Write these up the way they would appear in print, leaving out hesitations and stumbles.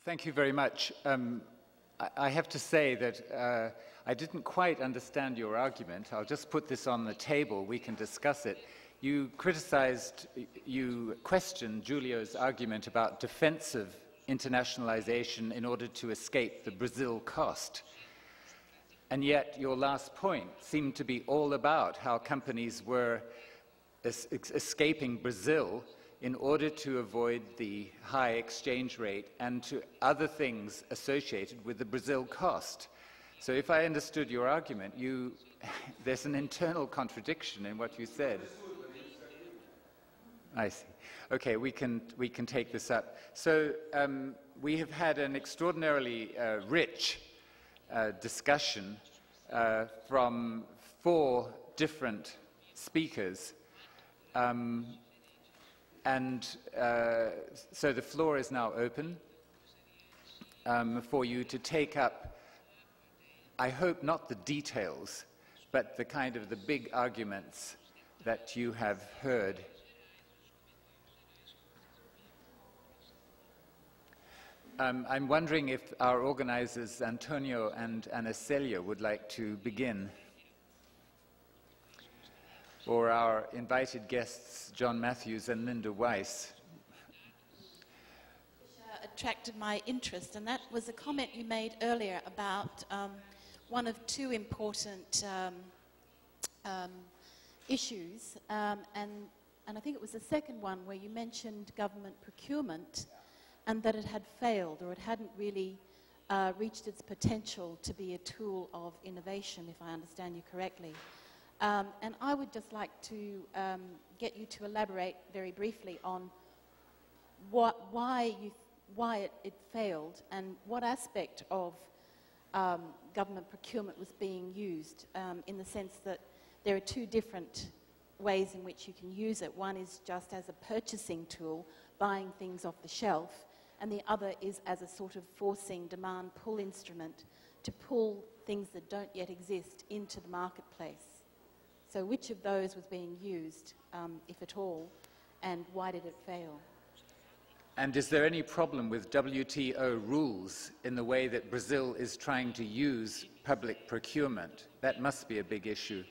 Thank you very much. I have to say that I didn't quite understand your argument. I'll just put this on the table. We can discuss it. You questioned Giulio's argument about defensive internationalization in order to escape the Brazil cost. And yet your last point seemed to be all about how companies were escaping Brazil in order to avoid the high exchange rate and to other things associated with the Brazil cost. So if I understood your argument, there's an internal contradiction in what you said. I see. Okay, we can take this up. So we have had an extraordinarily rich discussion from 4 different speakers. So the floor is now open for you to take up, I hope not the details, but the kind of the big arguments that you have heard. I'm wondering if our organizers, Antonio and Anacelia, would like to begin. Or our invited guests, John Matthews and Linda Weiss. Attracted my interest, and that was a comment you made earlier about one of 2 important issues, and I think it was the second one where you mentioned government procurement and that it had failed, or it hadn't really reached its potential to be a tool of innovation, if I understand you correctly. And I would just like to get you to elaborate very briefly on why it failed and what aspect of government procurement was being used, in the sense that there are 2 different ways in which you can use it. One is just as a purchasing tool, buying things off the shelf, and the other is as a sort of forcing demand pull instrument to pull things that don't yet exist into the marketplace. So which of those was being used, if at all, and why did it fail? And is there any problem with WTO rules in the way that Brazil is trying to use public procurement? That must be a big issue.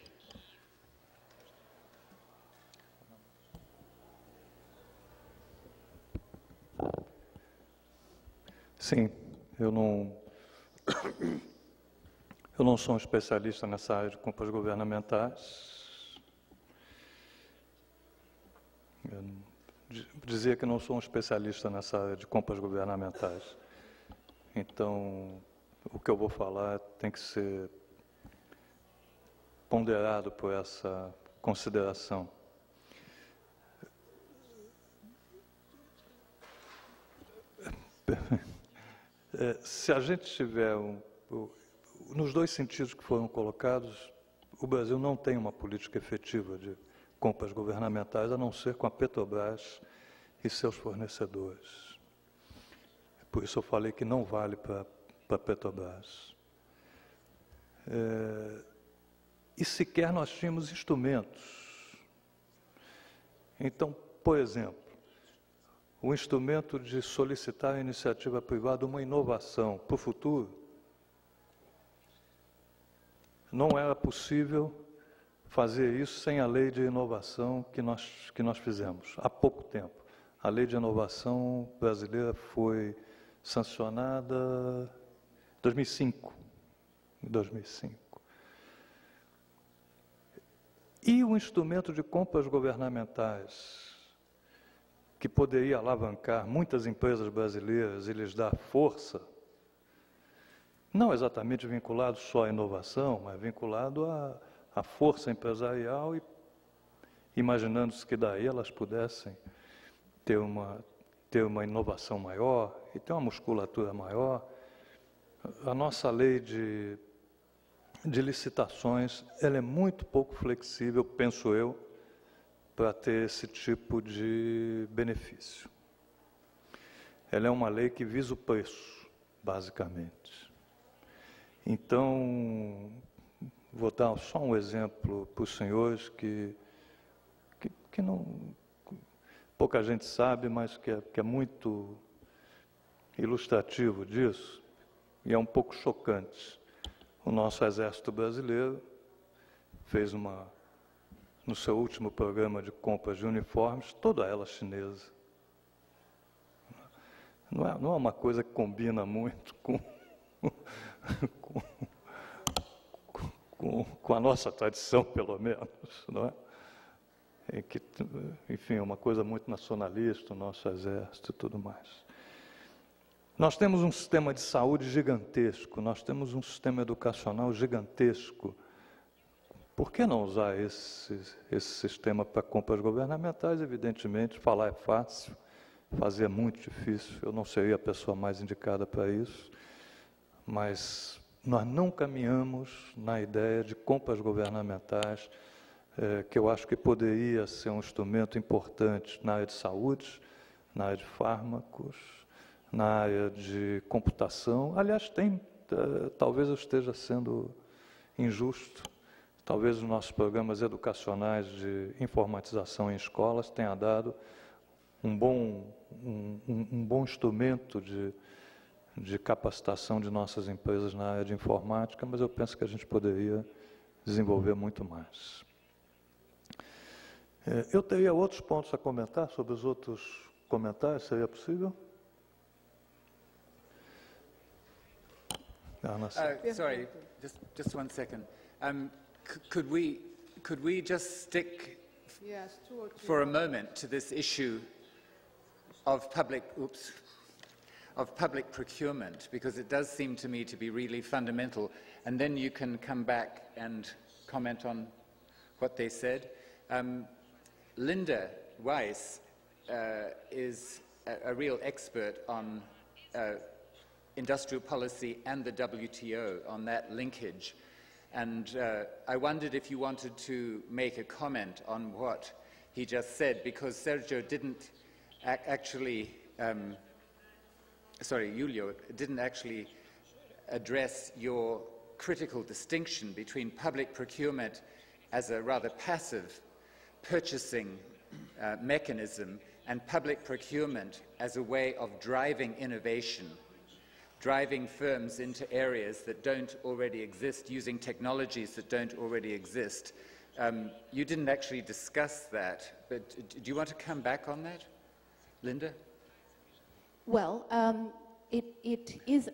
Sim, eu não sou especialista nessa área de compras governamentais. Dizer que não sou especialista nessa área de compras governamentais. Então, o que eu vou falar tem que ser ponderado por essa consideração. Se a gente tiver nos 2 sentidos que foram colocados, o Brasil não tem uma política efetiva de compras governamentais, a não ser com a Petrobras e seus fornecedores. Por isso eu falei que não vale para a Petrobras. E sequer nós tínhamos instrumentos. Então, por exemplo, o instrumento de solicitar à iniciativa privada uma inovação para o futuro, não era possível fazer isso sem a lei de inovação que nós fizemos há pouco tempo. A lei de inovação brasileira foi sancionada em 2005. E o instrumento de compras governamentais, que poderia alavancar muitas empresas brasileiras e lhes dar força, não exatamente vinculado só à inovação, mas vinculado à força empresarial, e imaginando-se que daí elas pudessem ter uma inovação maior e ter uma musculatura maior. A nossa lei de licitações, ela é muito pouco flexível, penso eu, para ter esse tipo de benefício. Ela é uma lei que visa o preço, basicamente. Então, vou dar só um exemplo para os senhores que não, pouca gente sabe, mas que é muito ilustrativo disso, e é um pouco chocante. O nosso Exército Brasileiro fez no seu último programa de compras de uniformes, toda ela chinesa. Não é uma coisa que combina muito com a nossa tradição, pelo menos, não é? Enfim, é uma coisa muito nacionalista, o nosso exército e tudo mais. Nós temos um sistema de saúde gigantesco, nós temos um sistema educacional gigantesco. Por que não usar esse sistema para compras governamentais? Evidentemente, falar é fácil, fazer é muito difícil, eu não seria a pessoa mais indicada para isso, mas nós não caminhamos na ideia de compras governamentais, que eu acho que poderia ser um instrumento importante na área de saúde, na área de fármacos, na área de computação. Aliás, talvez eu esteja sendo injusto, talvez os nossos programas educacionais de informatização em escolas tenham dado um bom instrumento de capacitação de nossas empresas na área de informática, mas eu penso que a gente poderia desenvolver muito mais. Eu teria outros pontos a comentar sobre os outros comentários, seria possível? Sorry, just 1 second. Could we just stick for a moment to this issue of public procurement, because it does seem to me to be really fundamental, and then you can come back and comment on what they said. Linda Weiss is a real expert on industrial policy and the WTO, on that linkage. And I wondered if you wanted to make a comment on what he just said, because Sergio didn't Julio didn't actually address your critical distinction between public procurement as a rather passive purchasing mechanism and public procurement as a way of driving innovation, driving firms into areas that don't already exist, using technologies that don't already exist. You didn't actually discuss that, but do you want to come back on that, Linda? Well, it is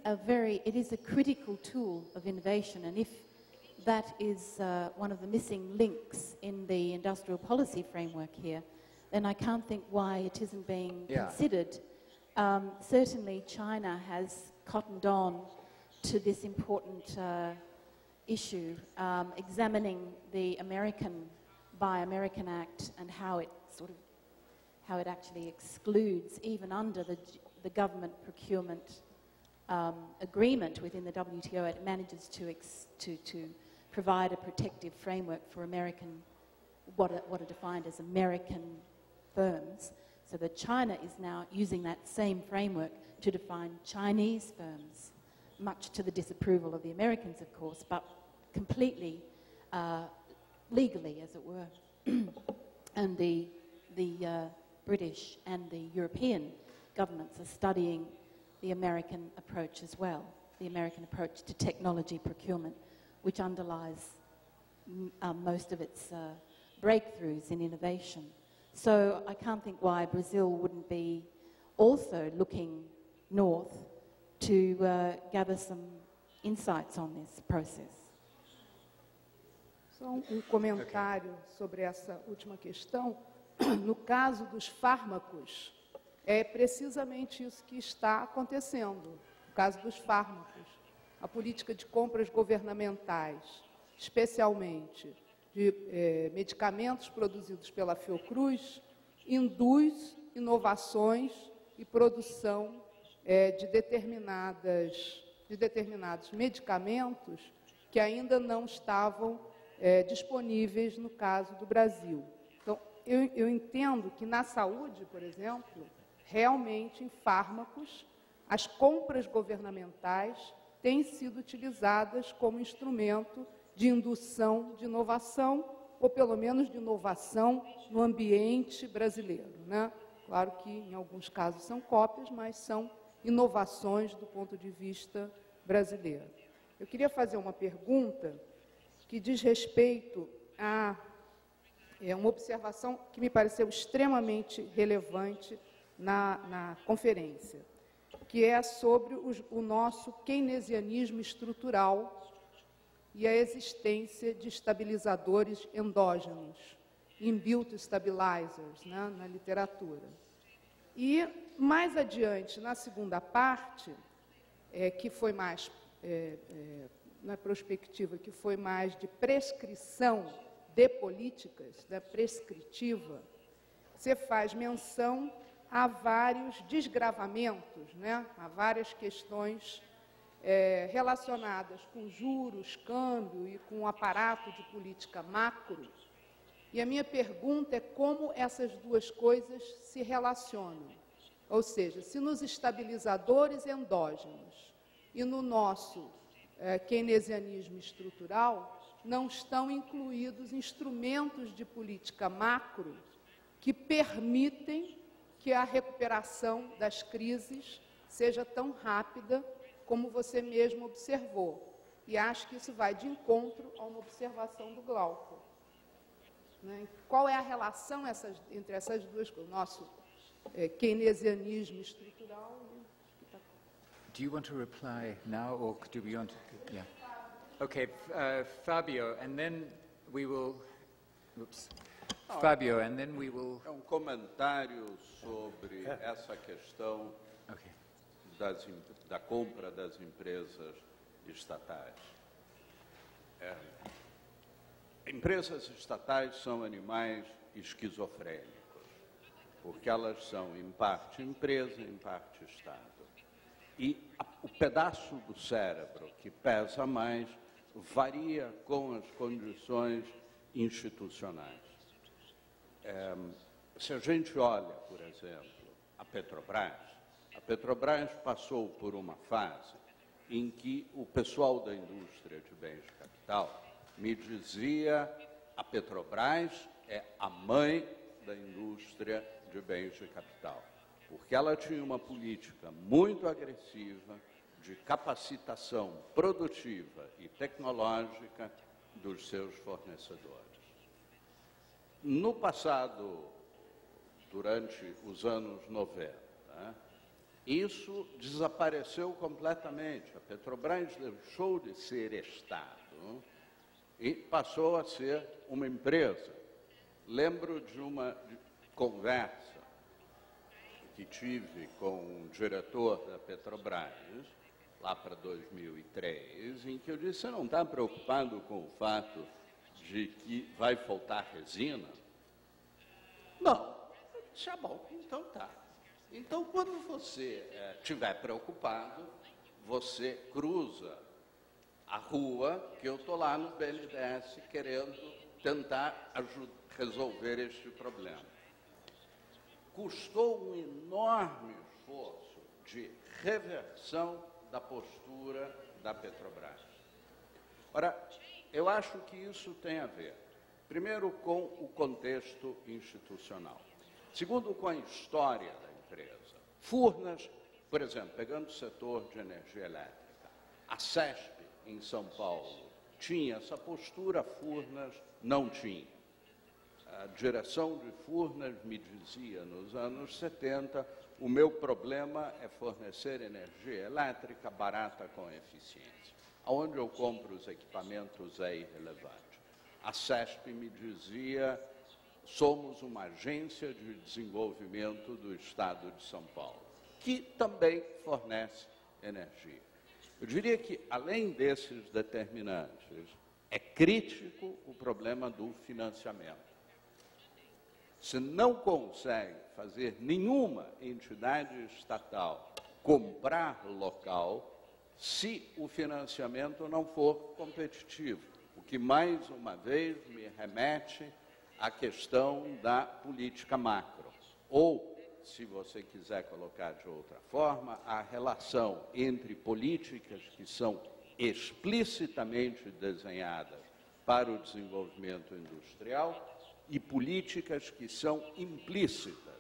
a critical tool of innovation, and if that is one of the missing links in the industrial policy framework here, then I can't think why it isn't being considered. Certainly China has cottoned on to this important issue, examining the Buy American Act and how it actually excludes, even under the government procurement agreement within the WTO, it manages to provide a protective framework for what are defined as American firms, so that China is now using that same framework to define Chinese firms, much to the disapproval of the Americans, of course, but completely legally, as it were. And the British and the European governments are studying the American approach as well, the American approach to technology procurement, which underlies most of its breakthroughs in innovation. So I can't think why Brazil wouldn't be also looking north to gather some insights on this process. Só comentário sobre essa última questão. No caso dos fármacos, é precisamente isso que está acontecendo. No caso dos fármacos, a política de compras governamentais, especialmente de medicamentos produzidos pela Fiocruz, induz inovações e produção de determinados medicamentos que ainda não estavam disponíveis no caso do Brasil. Então, eu entendo que na saúde, por exemplo, realmente em fármacos, as compras governamentais têm sido utilizadas como instrumento de indução de inovação, ou pelo menos de inovação no ambiente brasileiro, né? Claro que em alguns casos são cópias, mas são inovações do ponto de vista brasileiro. Eu queria fazer uma pergunta que diz respeito a uma observação que me pareceu extremamente relevante na conferência, que é sobre o nosso keynesianismo estrutural e a existência de estabilizadores endógenos, inbuilt stabilizers, né, na literatura. E, mais adiante, na segunda parte, que foi mais, na perspectiva, que foi mais de prescrição de políticas, da prescritiva, você faz menção a vários desgravamentos, né, a várias questões relacionadas com juros, câmbio e com o aparato de política macro. E a minha pergunta é como essas duas coisas se relacionam. Ou seja, se nos estabilizadores endógenos e no nosso keynesianismo estrutural não estão incluídos instrumentos de política macro que permitem que a recuperação das crises seja tão rápida como você mesmo observou. E acho que isso vai de encontro a uma observação do Glauco. Né? Qual é a relação entre essas duas coisas? O nosso keynesianismo estrutural. Do you want to reply now, or do we want to? Yeah. Okay, Fabio, and then we will. Oops. Fabio, and then we will. É um comentário sobre essa questão da compra das empresas estatais. Empresas estatais são animais esquizofrênicos, porque elas são, em parte, empresa, em parte, Estado. E o pedaço do cérebro que pesa mais varia com as condições institucionais. Se a gente olha, por exemplo, a Petrobras passou por uma fase em que o pessoal da indústria de bens de capital me dizia: a Petrobras é a mãe da indústria de bens de capital, porque ela tinha uma política muito agressiva de capacitação produtiva e tecnológica dos seus fornecedores. No passado, durante os anos 90, isso desapareceu completamente. A Petrobras deixou de ser Estado e passou a ser uma empresa. Lembro de uma conversa que tive com o diretor da Petrobras, lá para 2003, em que eu disse: você não está preocupado com o fato de que vai faltar resina? Não. Eu disse: bom, então tá. Então, quando você estiver preocupado, você cruza a rua, que eu estou lá no BNDES querendo tentar resolver este problema. Custou um enorme esforço de reversão da postura da Petrobras. Ora, eu acho que isso tem a ver, primeiro, com o contexto institucional. Segundo, com a história da empresa. Furnas, por exemplo, pegando o setor de energia elétrica, a CESP, em São Paulo, tinha essa postura, Furnas não tinha. A direção de Furnas me dizia, nos anos 70, o meu problema é fornecer energia elétrica barata com eficiência. Aonde eu compro os equipamentos é irrelevante. A CESP me dizia: somos uma agência de desenvolvimento do Estado de São Paulo, que também fornece energia. Eu diria que, além desses determinantes, é crítico o problema do financiamento. Se não consegue fazer nenhuma entidade estatal comprar local, se o financiamento não for competitivo, o que, mais uma vez, me remete à questão da política macro. Ou, se você quiser colocar de outra forma, a relação entre políticas que são explicitamente desenhadas para o desenvolvimento industrial e políticas que são implícitas,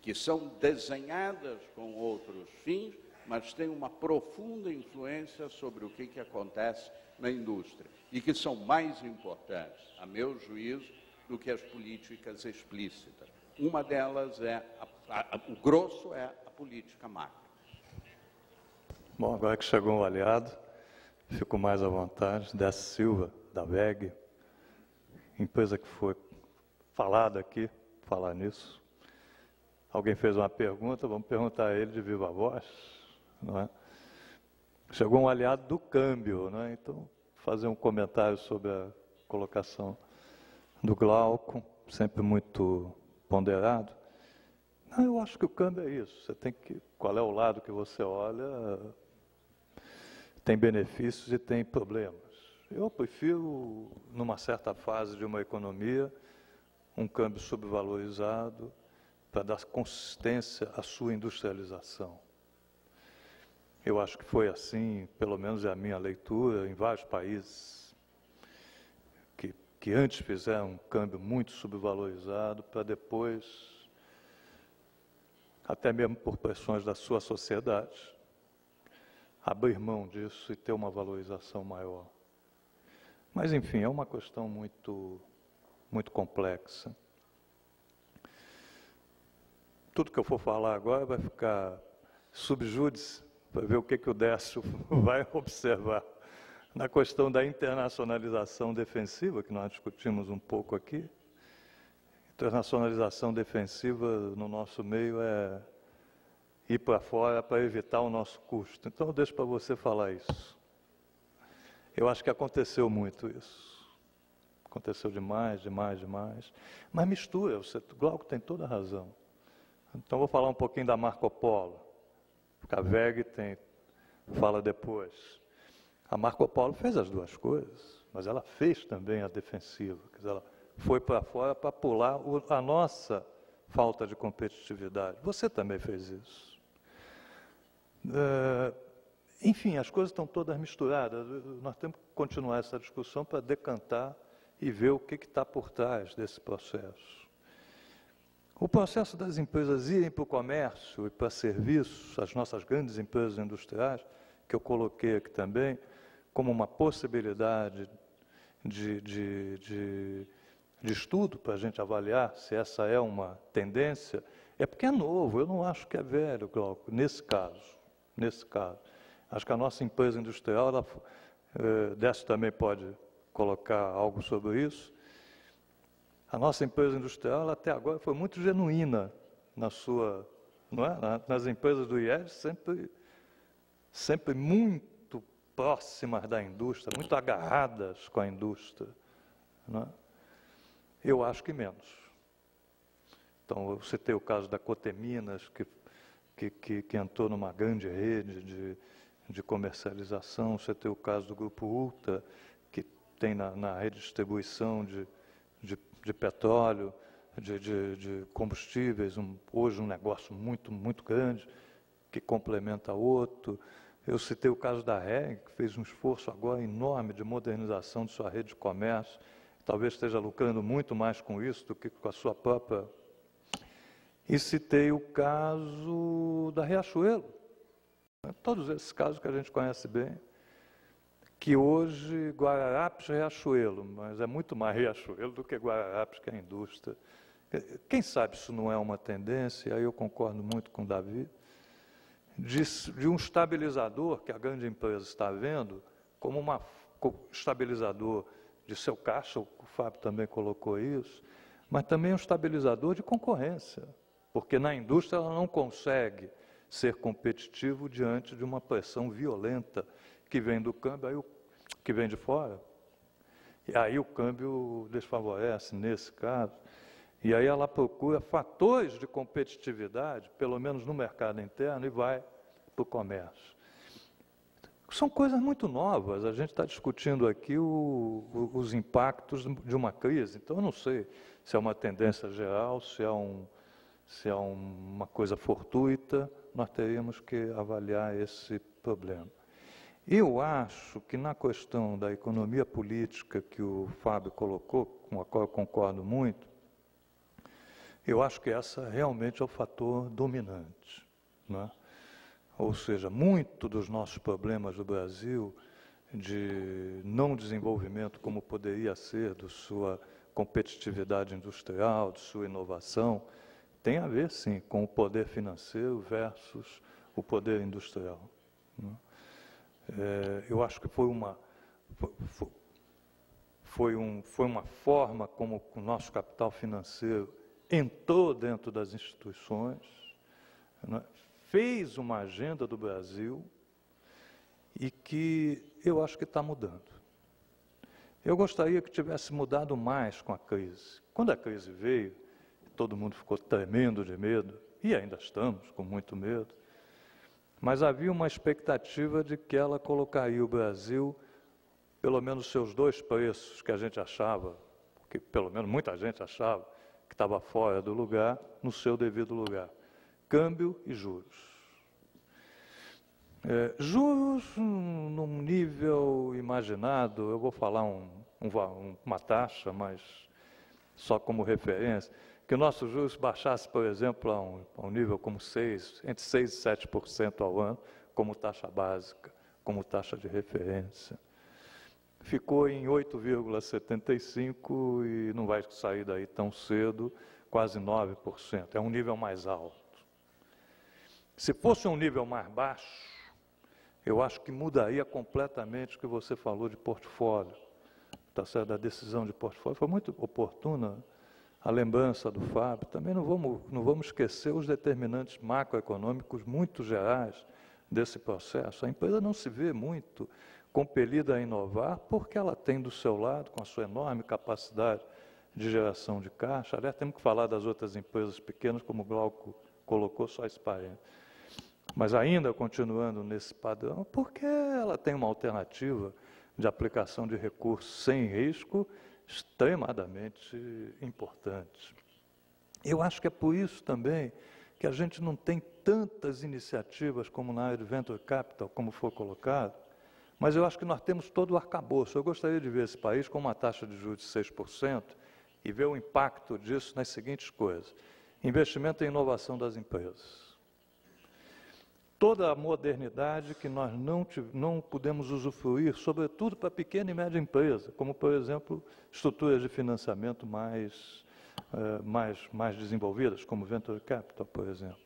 que são desenhadas com outros fins, mas têm uma profunda influência sobre o que acontece na indústria e que são mais importantes, a meu juízo, do que as políticas explícitas. Uma delas é, o grosso é a política macro. Bom, agora que chegou um aliado, fico mais à vontade. Décio Silva, da WEG, empresa que foi falada aqui, falar nisso. Alguém fez uma pergunta, vamos perguntar a ele de viva voz, não é? Chegou um aliado do câmbio, não é? Então, fazer um comentário sobre a colocação do Glauco, sempre muito ponderado. Não, eu acho que o câmbio é isso. Você tem que, qual é o lado que você olha, tem benefícios e tem problemas. Eu prefiro, numa certa fase de uma economia, um câmbio subvalorizado para dar consistência à sua industrialização. Eu acho que foi assim, pelo menos é a minha leitura, em vários países que antes fizeram um câmbio muito subvalorizado para depois, até mesmo por pressões da sua sociedade, abrir mão disso e ter uma valorização maior. Mas, enfim, é uma questão muito complexa. Tudo que eu for falar agora vai ficar sub judice, para ver o que o Décio vai observar. Na questão da internacionalização defensiva, que nós discutimos um pouco aqui, internacionalização defensiva no nosso meio é ir para fora para evitar o nosso custo. Então, eu deixo para você falar isso. Eu acho que aconteceu muito isso. Aconteceu demais. Mas mistura, o Glauco tem toda a razão. Então, vou falar um pouquinho da Marco Polo. A WEG fala depois. A Marco Polo fez as duas coisas, mas ela fez também a defensiva. Quer dizer, ela foi para fora para pular a nossa falta de competitividade. Você também fez isso. Enfim, as coisas estão todas misturadas. Nós temos que continuar essa discussão para decantar e ver o que está por trás desse processo. O processo das empresas irem para o comércio e para serviços, as nossas grandes empresas industriais, que eu coloquei aqui também, como uma possibilidade de estudo para a gente avaliar se essa é uma tendência, é porque é novo, eu não acho que é velho, Glauco, nesse caso. Acho que a nossa empresa industrial, Décio também pode colocar algo sobre isso. A nossa empresa industrial, ela, até agora, foi muito genuína na sua, não é? Nas empresas do IED, sempre muito próximas da indústria, muito agarradas com a indústria. Não é? Eu acho que menos. Então, você tem o caso da Coteminas, que entrou numa grande rede de comercialização. Você tem o caso do Grupo Ultra, que tem na rede de distribuição de petróleo, de combustíveis, hoje um negócio muito grande, que complementa outro. Eu citei o caso da REG, que fez um esforço agora enorme de modernização de sua rede de comércio, talvez esteja lucrando muito mais com isso do que com a sua própria. E citei o caso da Riachuelo, todos esses casos que a gente conhece bem, que hoje Guararapes é Riachuelo, mas é muito mais Riachuelo do que Guararapes, que é a indústria. Quem sabe isso não é uma tendência, aí eu concordo muito com o Davi, de um estabilizador que a grande empresa está vendo como um estabilizador de seu caixa, o Fábio também colocou isso, mas também um estabilizador de concorrência, porque na indústria ela não consegue ser competitivo diante de uma pressão violenta que vem do câmbio, que vem de fora, e aí o câmbio desfavorece nesse caso, e aí ela procura fatores de competitividade, pelo menos no mercado interno, e vai para o comércio. São coisas muito novas, a gente está discutindo aqui os impactos de uma crise, então eu não sei se é uma tendência geral, se é uma coisa fortuita, nós teríamos que avaliar esse problema. Eu acho que na questão da economia política que o Fábio colocou, com a qual eu concordo muito, eu acho que essa realmente é o fator dominante, né? Ou seja, muito dos nossos problemas do Brasil de não desenvolvimento como poderia ser, de sua competitividade industrial, de sua inovação, tem a ver, sim, com o poder financeiro versus o poder industrial. Eu acho que foi uma forma como o nosso capital financeiro entrou dentro das instituições, fez uma agenda do Brasil e que eu acho que está mudando. Eu gostaria que tivesse mudado mais com a crise. Quando a crise veio, todo mundo ficou tremendo de medo, e ainda estamos com muito medo, mas havia uma expectativa de que ela colocaria o Brasil, pelo menos seus dois preços que a gente achava, que pelo menos muita gente achava que estava fora do lugar, no seu devido lugar. Câmbio e juros. Juros num nível imaginado, eu vou falar uma taxa, mas só como referência, que o nosso juros baixasse, por exemplo, a um nível como entre 6% e 7% ao ano, como taxa básica, como taxa de referência. Ficou em 8,75% e não vai sair daí tão cedo, quase 9%, é um nível mais alto. Se fosse um nível mais baixo, eu acho que mudaria completamente o que você falou de portfólio, tá certo? Da decisão de portfólio. Foi muito oportuna a lembrança do Fábio. Também não vamos esquecer os determinantes macroeconômicos muito gerais desse processo. A empresa não se vê muito compelida a inovar porque ela tem do seu lado, com a sua enorme capacidade de geração de caixa. Aliás, temos que falar das outras empresas pequenas, como o Glauco colocou, só esse parênteses. Mas ainda continuando nesse padrão, porque ela tem uma alternativa de aplicação de recursos sem risco extremadamente importante. Eu acho que é por isso também que a gente não tem tantas iniciativas como na área de Venture Capital, como foi colocado, mas eu acho que nós temos todo o arcabouço. Eu gostaria de ver esse país com uma taxa de juros de 6% e ver o impacto disso nas seguintes coisas. Investimento em inovação das empresas. Toda a modernidade que nós não podemos usufruir, sobretudo para pequena e média empresa, como, por exemplo, estruturas de financiamento mais desenvolvidas, como Venture Capital, por exemplo.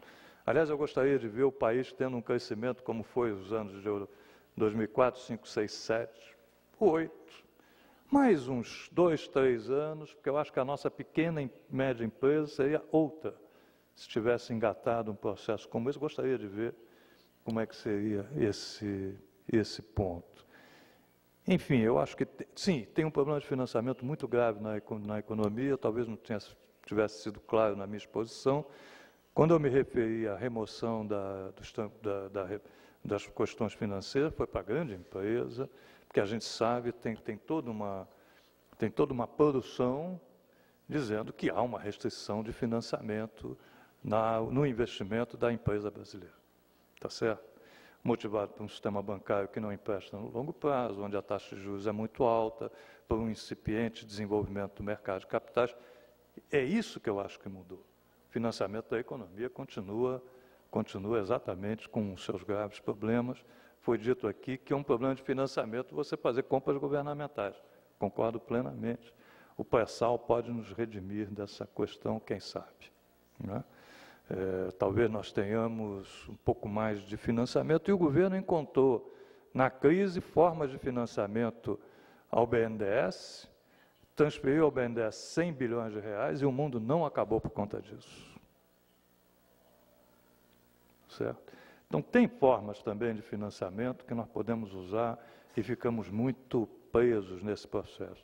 Aliás, eu gostaria de ver o país tendo um crescimento como foi os anos de 2004, 5, 6, 7, 8, mais uns 2, 3 anos, porque eu acho que a nossa pequena e média empresa seria outra, se tivesse engatado um processo como esse. Gostaria de ver como é que seria esse ponto. Enfim, eu acho que, sim, tem um problema de financiamento muito grave na economia, talvez não tivesse sido claro na minha exposição. Quando eu me referi à remoção das questões financeiras, foi para a grande empresa, porque a gente sabe, tem toda uma produção dizendo que há uma restrição de financiamento no investimento da empresa brasileira. Está certo? Motivado por um sistema bancário que não empresta no longo prazo, onde a taxa de juros é muito alta, por um incipiente desenvolvimento do mercado de capitais. É isso que eu acho que mudou. O financiamento da economia continua exatamente com os seus graves problemas. Foi dito aqui que é um problema de financiamento você fazer compras governamentais. Concordo plenamente. O pré-sal pode nos redimir dessa questão, quem sabe, né? Talvez nós tenhamos um pouco mais de financiamento, e o governo encontrou na crise formas de financiamento ao BNDES, transferiu ao BNDES 100 bilhões de reais e o mundo não acabou por conta disso. Certo? Então, tem formas também de financiamento que nós podemos usar e ficamos muito presos nesse processo.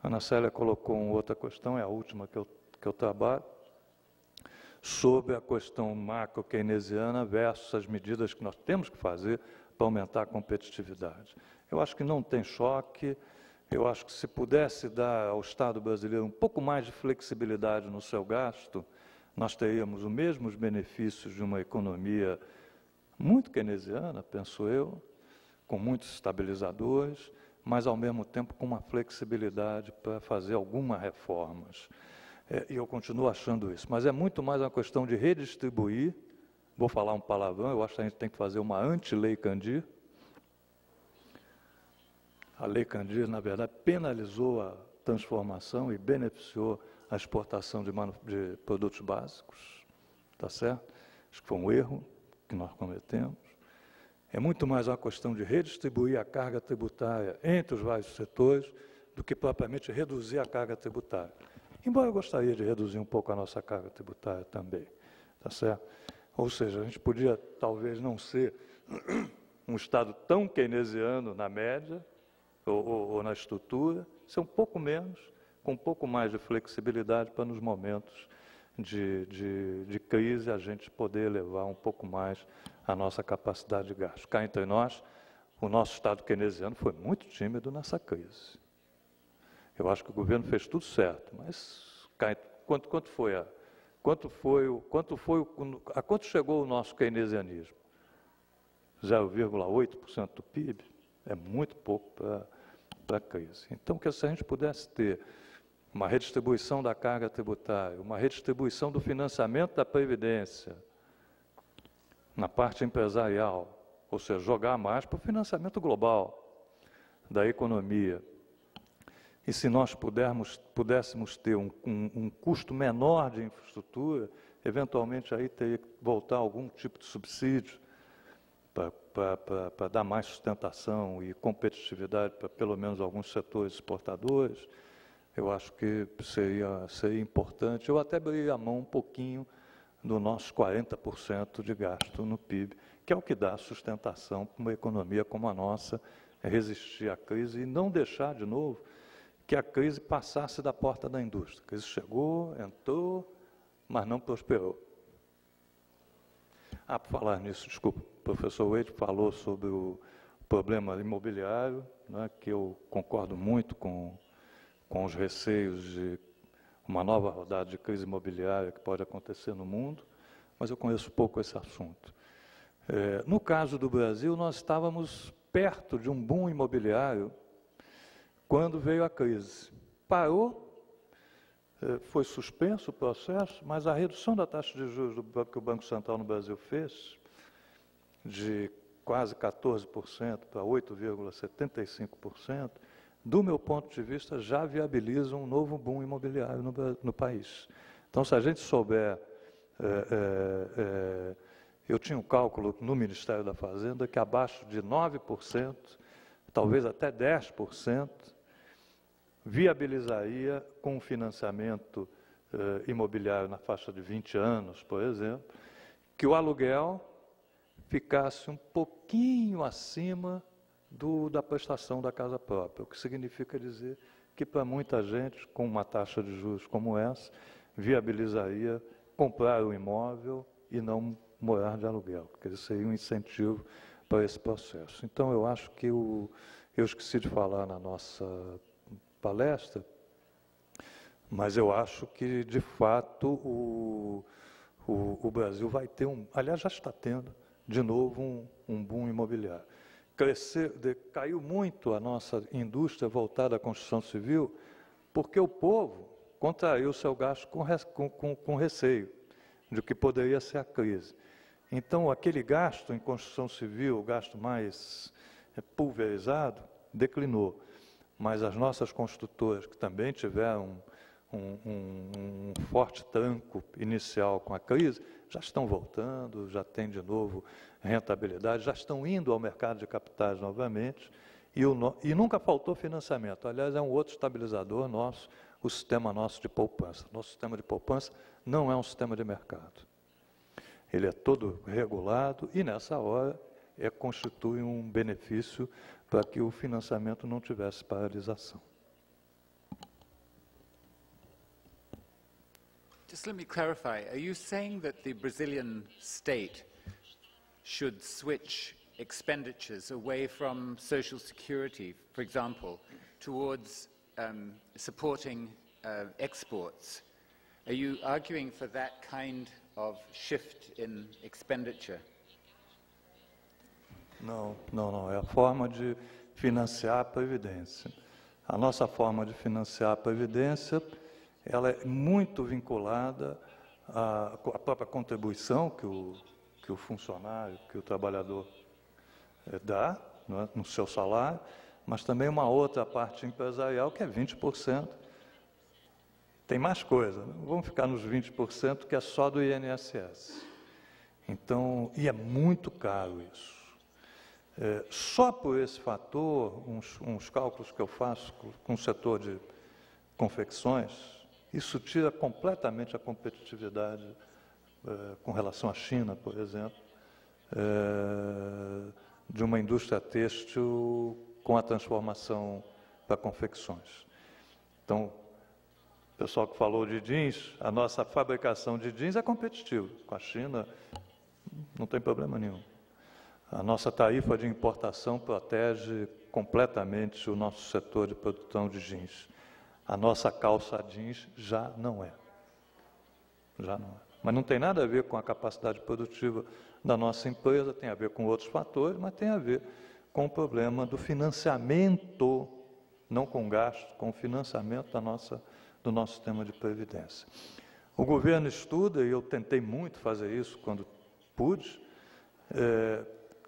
A Ana Célia colocou uma outra questão, é a última que eu trabalho, sobre a questão macro-keynesiana versus as medidas que nós temos que fazer para aumentar a competitividade. Eu acho que não tem choque, eu acho que se pudesse dar ao Estado brasileiro um pouco mais de flexibilidade no seu gasto, nós teríamos os mesmos benefícios de uma economia muito keynesiana, penso eu, com muitos estabilizadores, mas ao mesmo tempo com uma flexibilidade para fazer algumas reformas. E eu continuo achando isso, mas é muito mais uma questão de redistribuir vou falar um palavrão, eu acho que a gente tem que fazer uma anti-lei Candir. A lei Candir, na verdade, penalizou a transformação e beneficiou a exportação de produtos básicos, tá certo? Acho que foi um erro que nós cometemos. É muito mais uma questão de redistribuir a carga tributária entre os vários setores do que propriamente reduzir a carga tributária. Embora eu gostaria de reduzir um pouco a nossa carga tributária também, tá certo? Ou seja, a gente podia talvez não ser um Estado tão keynesiano na média ou na estrutura, ser um pouco menos, com um pouco mais de flexibilidade para nos momentos de crise a gente poder elevar um pouco mais a nossa capacidade de gasto. Cá entre nós, o nosso Estado keynesiano foi muito tímido nessa crise. Eu acho que o governo fez tudo certo, mas a quanto chegou o nosso keynesianismo? 0,8% do PIB? É muito pouco para a crise. Então, que se a gente pudesse ter uma redistribuição da carga tributária, uma redistribuição do financiamento da Previdência na parte empresarial, ou seja, jogar mais para o financiamento global da economia. E se nós pudéssemos ter um custo menor de infraestrutura, eventualmente aí teria que voltar algum tipo de subsídio para dar mais sustentação e competitividade para pelo menos alguns setores exportadores. Eu acho que seria importante. Eu até abriria a mão um pouquinho do nosso 40% de gasto no PIB, que é o que dá sustentação para uma economia como a nossa, resistir à crise e não deixar, de novo, que a crise passasse da porta da indústria. A crise chegou, entrou, mas não prosperou. Por falar nisso, desculpa, o professor Wade falou sobre o problema imobiliário, né, que eu concordo muito com os receios de uma nova rodada de crise imobiliária que pode acontecer no mundo, mas eu conheço pouco esse assunto. No caso do Brasil, nós estávamos perto de um boom imobiliário quando veio a crise. Parou, foi suspenso o processo, mas a redução da taxa de juros que o Banco Central no Brasil fez, de quase 14% para 8,75%, do meu ponto de vista, já viabiliza um novo boom imobiliário no país. Então, se a gente souber... eu tinha um cálculo no Ministério da Fazenda que abaixo de 9%, talvez até 10%, viabilizaria com financiamento imobiliário na faixa de 20 anos, por exemplo, que o aluguel ficasse um pouquinho acima da prestação da casa própria, o que significa dizer que para muita gente, com uma taxa de juros como essa, viabilizaria comprar o imóvel e não morar de aluguel, porque isso seria um incentivo para esse processo. Então, eu acho que eu esqueci de falar na nossa palestra, mas eu acho que, de fato, o Brasil vai ter aliás, já está tendo, de novo, um boom imobiliário. Caiu muito a nossa indústria voltada à construção civil, porque o povo contraiu o seu gasto com receio de que poderia ser a crise. Então, aquele gasto em construção civil, o gasto mais pulverizado, declinou. Mas as nossas construtoras, que também tiveram um forte tranco inicial com a crise, já estão voltando, já têm de novo rentabilidade, já estão indo ao mercado de capitais novamente, e nunca faltou financiamento. Aliás, é um outro estabilizador nosso, o sistema nosso de poupança. Nosso sistema de poupança não é um sistema de mercado. Ele é todo regulado e, nessa hora, constitui um benefício para que o financiamento não tivesse paralisação. Just let me clarify. Are you saying that the Brazilian state should switch expenditures away from social security, for example, towards supporting exports? Are you arguing for that kind of shift in expenditure? Não. É a forma de financiar a Previdência. A nossa forma de financiar a Previdência, ela é muito vinculada à própria contribuição que que o funcionário, que o trabalhador dá, não é, no seu salário, mas também uma outra parte empresarial que é 20%. Tem mais coisa, não vamos ficar nos 20% que é só do INSS. Então, e é muito caro isso. Só por esse fator, uns cálculos que eu faço com o setor de confecções, isso tira completamente a competitividade com relação à China, por exemplo, de uma indústria têxtil com a transformação para confecções. Então, o pessoal que falou de jeans, a nossa fabricação de jeans é competitiva. Com a China, não tem problema nenhum. A nossa tarifa de importação protege completamente o nosso setor de produção de jeans. A nossa calça jeans já não é. Já não é. Mas não tem nada a ver com a capacidade produtiva da nossa empresa, tem a ver com outros fatores, mas tem a ver com o problema do financiamento, não com gasto, com o financiamento do nosso sistema de previdência. O governo estuda, e eu tentei muito fazer isso quando pude,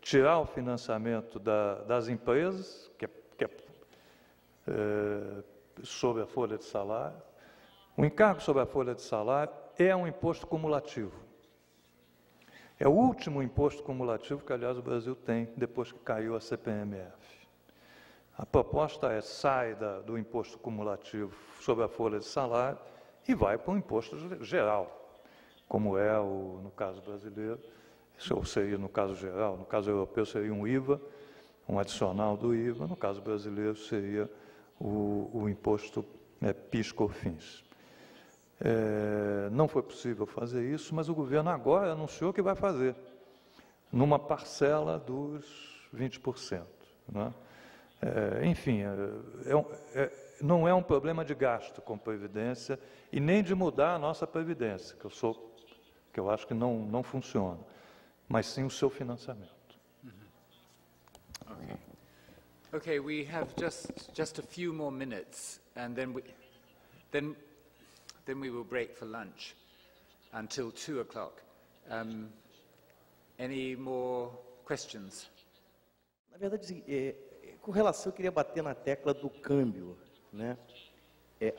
tirar o financiamento das empresas, que é sobre a folha de salário. O encargo sobre a folha de salário é um imposto cumulativo. É o último imposto cumulativo que, aliás, o Brasil tem depois que caiu a CPMF. A proposta sai do imposto cumulativo sobre a folha de salário e vai para o imposto geral, como é no caso brasileiro. Isso seria no caso geral, no caso europeu seria um IVA, um adicional do IVA, no caso brasileiro seria o imposto PIS/COFINS. Não foi possível fazer isso, mas o governo agora anunciou que vai fazer, numa parcela dos 20%. Né? Enfim, não é um problema de gasto com Previdência e nem de mudar a nossa Previdência, que eu acho que não funciona, mas sim o seu financiamento. Okay, we have just a few more minutes, and then we will break for lunch until 2 o'clock. Any more questions? Na verdade, com relação, eu queria bater na tecla do câmbio, né?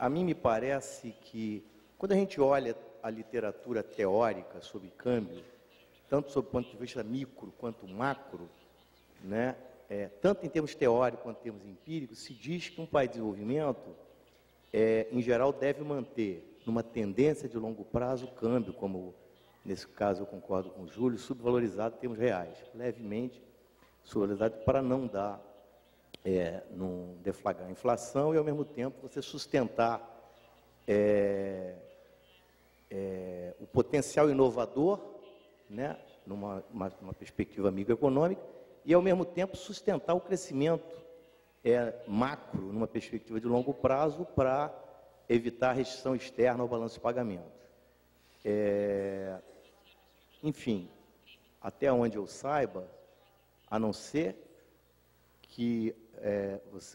A mim me parece que, quando a gente olha a literatura teórica sobre câmbio, tanto sob o ponto de vista micro quanto macro, né? Tanto em termos teóricos quanto em termos empíricos, se diz que um país de desenvolvimento, em geral, deve manter, numa tendência de longo prazo, o câmbio, como nesse caso eu concordo com o Júlio, subvalorizado em termos reais, levemente subvalorizado para não dar, não deflagrar a inflação e, ao mesmo tempo, você sustentar o potencial inovador, né, numa perspectiva microeconômica, e, ao mesmo tempo, sustentar o crescimento macro, numa perspectiva de longo prazo, para evitar a restrição externa ao balanço de pagamento. Enfim, até onde eu saiba, a não ser que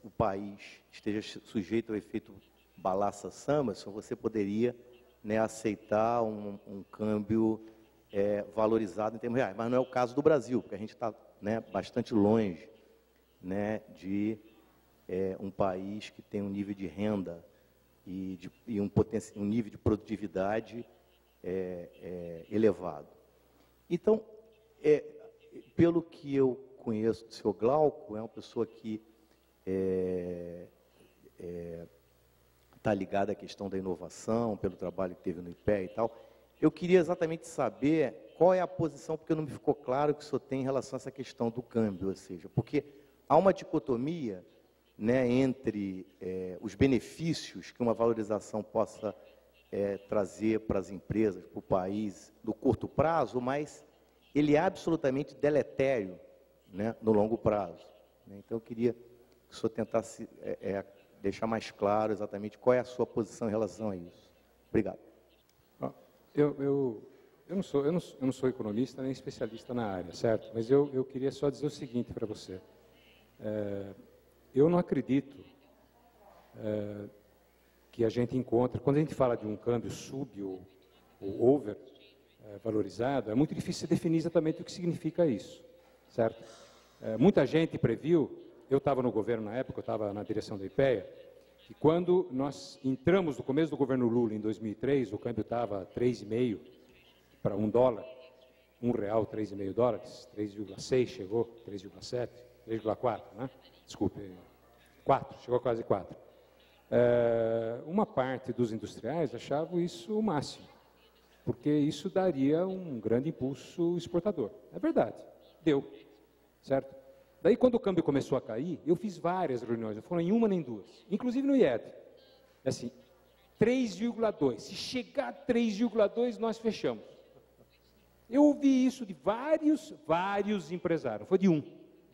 o país esteja sujeito ao efeito Balassa-Samuelson, você poderia, né, aceitar um câmbio valorizado em termos reais. Mas não é o caso do Brasil, porque a gente está, né, bastante longe, né, de um país que tem um nível de renda e um nível de produtividade elevado. Então, pelo que eu conheço do senhor Glauco, é uma pessoa que está ligada à questão da inovação, pelo trabalho que teve no IPE e tal. Eu queria exatamente saber qual é a posição, porque não me ficou claro que o senhor tem em relação a essa questão do câmbio, ou seja, porque há uma dicotomia, né, entre os benefícios que uma valorização possa trazer para as empresas, para o país, no curto prazo, mas ele é absolutamente deletério, né, no longo prazo. Então, eu queria que o senhor tentasse deixar mais claro exatamente qual é a sua posição em relação a isso. Obrigado. Eu não sou economista nem especialista na área, certo? Mas eu queria só dizer o seguinte para você. Eu não acredito que a gente encontre, quando a gente fala de um câmbio sub ou over, valorizado, é muito difícil definir exatamente o que significa isso, certo? Muita gente previu, eu estava no governo na época, eu estava na direção da IPEA, que quando nós entramos no começo do governo Lula, em 2003, o câmbio estava 3,5 para $1, R$1, 3,5 dólares, 3,6 chegou, 3,7, 3,4, né? Desculpe, 4, chegou a quase 4. Uma parte dos industriais achava isso o máximo, porque isso daria um grande impulso exportador. É verdade, deu, certo? Daí, quando o câmbio começou a cair, eu fiz várias reuniões, não foram em uma nem duas, inclusive no IED. Assim, 3,2, se chegar a 3,2, nós fechamos. Eu ouvi isso de vários empresários, não foi de um,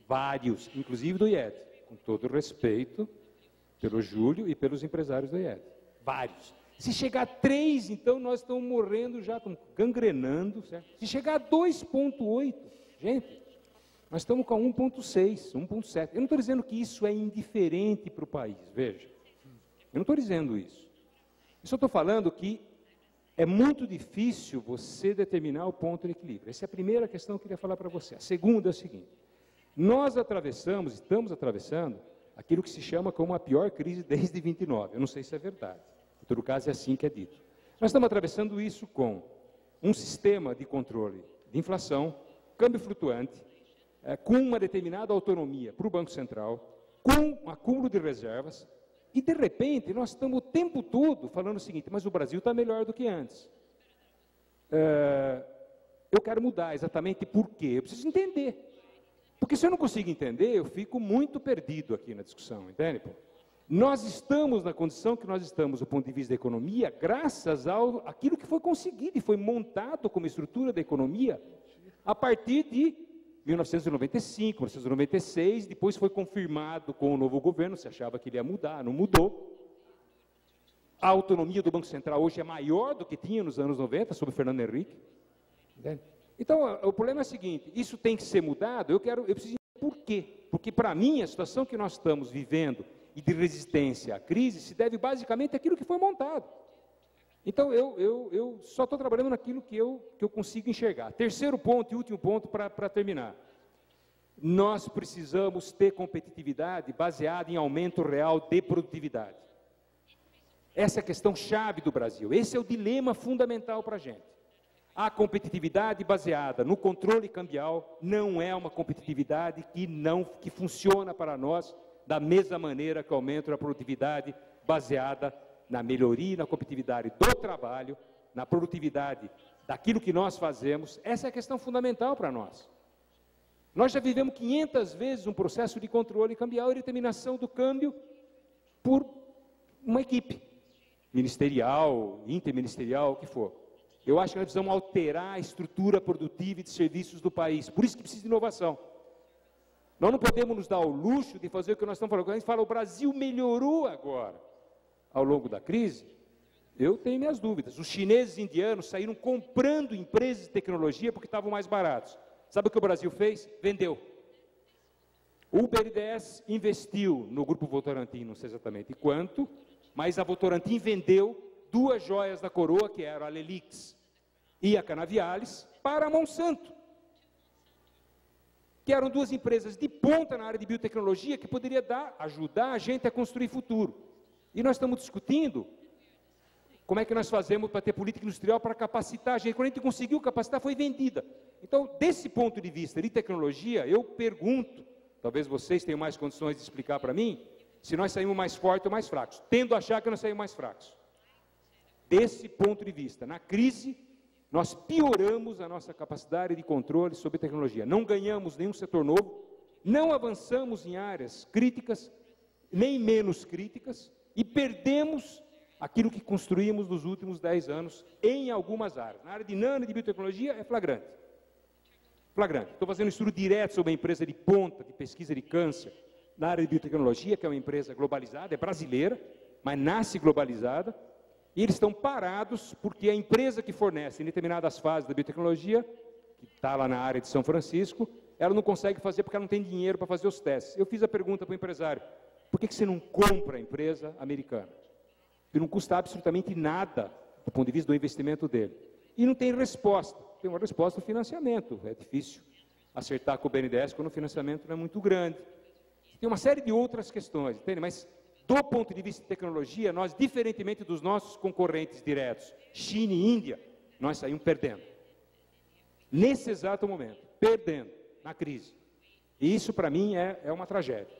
vários, inclusive do IED, com todo respeito pelo Júlio e pelos empresários do IED, vários. Se chegar a 3, então nós estamos morrendo já, estamos gangrenando, certo? Se chegar a 2,8, gente, nós estamos com 1,6, 1,7. Eu não estou dizendo que isso é indiferente para o país, veja. Eu não estou dizendo isso. Eu só estou falando que é muito difícil você determinar o ponto de equilíbrio. Essa é a primeira questão que eu queria falar para você. A segunda é o seguinte: nós estamos atravessando aquilo que se chama como a pior crise desde 29. Eu não sei se é verdade. Em todo caso, é assim que é dito. Nós estamos atravessando isso com um sistema de controle de inflação, câmbio flutuante, com uma determinada autonomia para o Banco Central, com um acúmulo de reservas, e de repente nós estamos o tempo todo falando o seguinte: mas o Brasil está melhor do que antes. Eu quero mudar, exatamente por quê? Eu preciso entender. Porque se eu não consigo entender, eu fico muito perdido aqui na discussão, entende? Nós estamos na condição que nós estamos do ponto de vista da economia, graças àquilo que foi conseguido e foi montado como estrutura da economia a partir de 1995, 1996, depois foi confirmado com o novo governo, se achava que ele ia mudar, não mudou. A autonomia do Banco Central hoje é maior do que tinha nos anos 90, sob Fernando Henrique. Entende? Então, o problema é o seguinte: isso tem que ser mudado, eu preciso entender por quê. Porque, para mim, a situação que nós estamos vivendo e de resistência à crise se deve basicamente àquilo que foi montado. Então, eu só estou trabalhando naquilo que eu consigo enxergar. Terceiro ponto e último ponto para terminar. Nós precisamos ter competitividade baseada em aumento real de produtividade. Essa é a questão chave do Brasil. Esse é o dilema fundamental para a gente. A competitividade baseada no controle cambial não é uma competitividade que funciona para nós da mesma maneira que o aumento da produtividade baseada na melhoria e na competitividade do trabalho, na produtividade daquilo que nós fazemos. Essa é a questão fundamental para nós. Nós já vivemos 500 vezes um processo de controle cambial e determinação do câmbio por uma equipe ministerial, interministerial, o que for. Eu acho que nós precisamos alterar a estrutura produtiva e de serviços do país. Por isso que precisa de inovação. Nós não podemos nos dar o luxo de fazer o que nós estamos falando. Quando a gente fala, o Brasil melhorou agora, ao longo da crise, eu tenho minhas dúvidas. Os chineses e indianos saíram comprando empresas de tecnologia porque estavam mais baratos. Sabe o que o Brasil fez? Vendeu. O BNDES investiu no Grupo Votorantim, não sei exatamente quanto, mas a Votorantim vendeu 2 joias da coroa, que eram a Lelix e a Canaviales, para a Monsanto, que eram 2 empresas de ponta na área de biotecnologia que poderia ajudar a gente a construir futuro. E nós estamos discutindo como é que nós fazemos para ter política industrial para capacitar a gente. Quando a gente conseguiu capacitar, foi vendida. Então, desse ponto de vista de tecnologia, eu pergunto, talvez vocês tenham mais condições de explicar para mim, se nós saímos mais fortes ou mais fracos. Tendo a achar que nós saímos mais fracos. Desse ponto de vista, na crise, nós pioramos a nossa capacidade de controle sobre tecnologia. Não ganhamos nenhum setor novo, não avançamos em áreas críticas, nem menos críticas, e perdemos aquilo que construímos nos últimos 10 anos em algumas áreas. Na área de nano e de biotecnologia é flagrante. Flagrante. Estou fazendo um estudo direto sobre uma empresa de ponta de pesquisa de câncer na área de biotecnologia, que é uma empresa globalizada, é brasileira, mas nasce globalizada, e eles estão parados porque a empresa que fornece em determinadas fases da biotecnologia, que está lá na área de São Francisco, ela não consegue fazer porque ela não tem dinheiro para fazer os testes. Eu fiz a pergunta para o empresário: por que você não compra a empresa americana? Que não custa absolutamente nada do ponto de vista do investimento dele. e não tem resposta. Tem uma resposta no financiamento, é difícil acertar com o BNDES quando o financiamento não é muito grande. Tem uma série de outras questões, entende? Mas, do ponto de vista de tecnologia, nós, diferentemente dos nossos concorrentes diretos, China e Índia, nós saímos perdendo. Nesse exato momento, perdendo, na crise. E isso, para mim, é uma tragédia.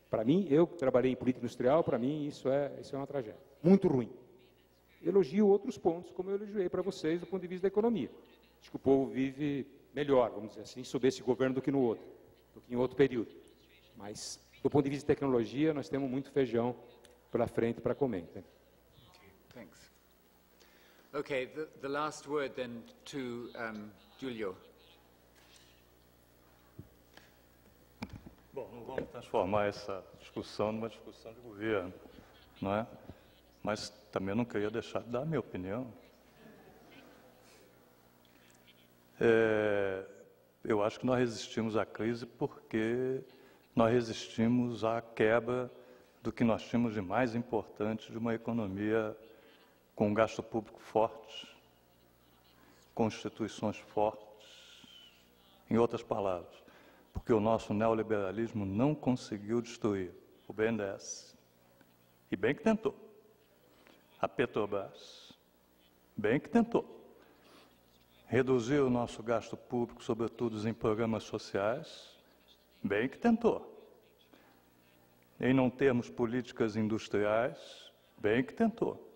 Para mim, eu trabalhei em política industrial, para mim, isso é uma tragédia. Muito ruim. Elogio outros pontos, como eu elogiei para vocês, do ponto de vista da economia. Acho que o povo vive melhor, vamos dizer assim, sob esse governo do que no outro, do que em outro período. Mas, do ponto de vista de tecnologia, nós temos muito feijão pela frente para comer. Né? Thanks. Okay, the last word then to Giulio. Bom, não vamos transformar essa discussão numa discussão de governo, não é? Mas também não queria deixar de dar a minha opinião. Eu acho que nós resistimos à crise porque nós resistimos à quebra do que nós tínhamos de mais importante de uma economia com um gasto público forte, com instituições fortes. Em outras palavras, porque o nosso neoliberalismo não conseguiu destruir o BNDES. E bem que tentou. A Petrobras, bem que tentou. Reduzir o nosso gasto público, sobretudo em programas sociais, bem que tentou. Em não termos políticas industriais, bem que tentou.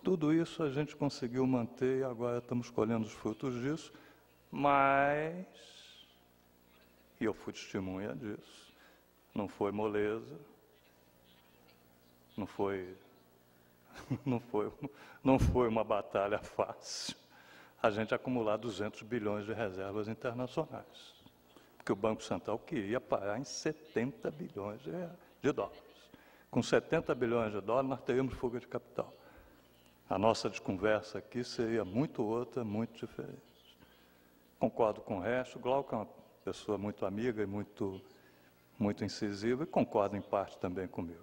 Tudo isso a gente conseguiu manter e agora estamos colhendo os frutos disso, mas, e eu fui testemunha disso, não foi moleza, não foi uma batalha fácil a gente acumular 200 bilhões de reservas internacionais. Porque o Banco Central queria parar em 70 bilhões de dólares. Com 70 bilhões de dólares, nós teríamos fuga de capital. A nossa conversa aqui seria muito outra, muito diferente. Concordo com o resto. Glauco é uma pessoa muito amiga e muito incisiva, e concorda em parte também comigo.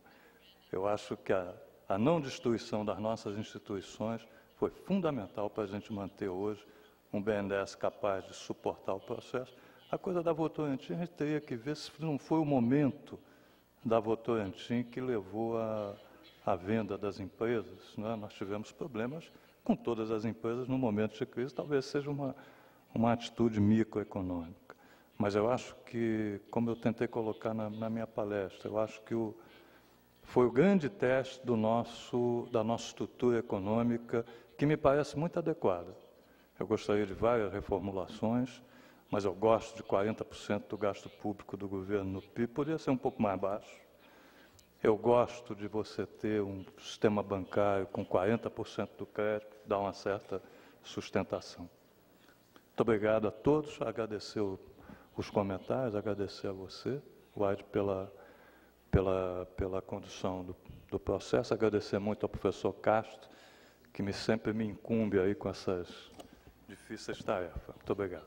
Eu acho que a não destruição das nossas instituições foi fundamental para a gente manter hoje um BNDES capaz de suportar o processo. A coisa da Votorantim, a gente teria que ver se não foi o momento da Votorantim que levou à venda das empresas. Né? Nós tivemos problemas com todas as empresas no momento de crise, talvez seja uma atitude microeconômica. Mas eu acho que, como eu tentei colocar na minha palestra, eu acho que foi o grande teste da nossa estrutura econômica, que me parece muito adequada. Eu gostaria de várias reformulações, mas eu gosto de 40% do gasto público do governo no PIB, poderia ser um pouco mais baixo. Eu gosto de você ter um sistema bancário com 40% do crédito, que dá uma certa sustentação. Muito obrigado a todos, agradecer os comentários, agradecer a você, Wade, pela condução do processo, agradecer muito ao professor Castro, que sempre me incumbe aí com essas difíceis tarefas. Muito obrigado.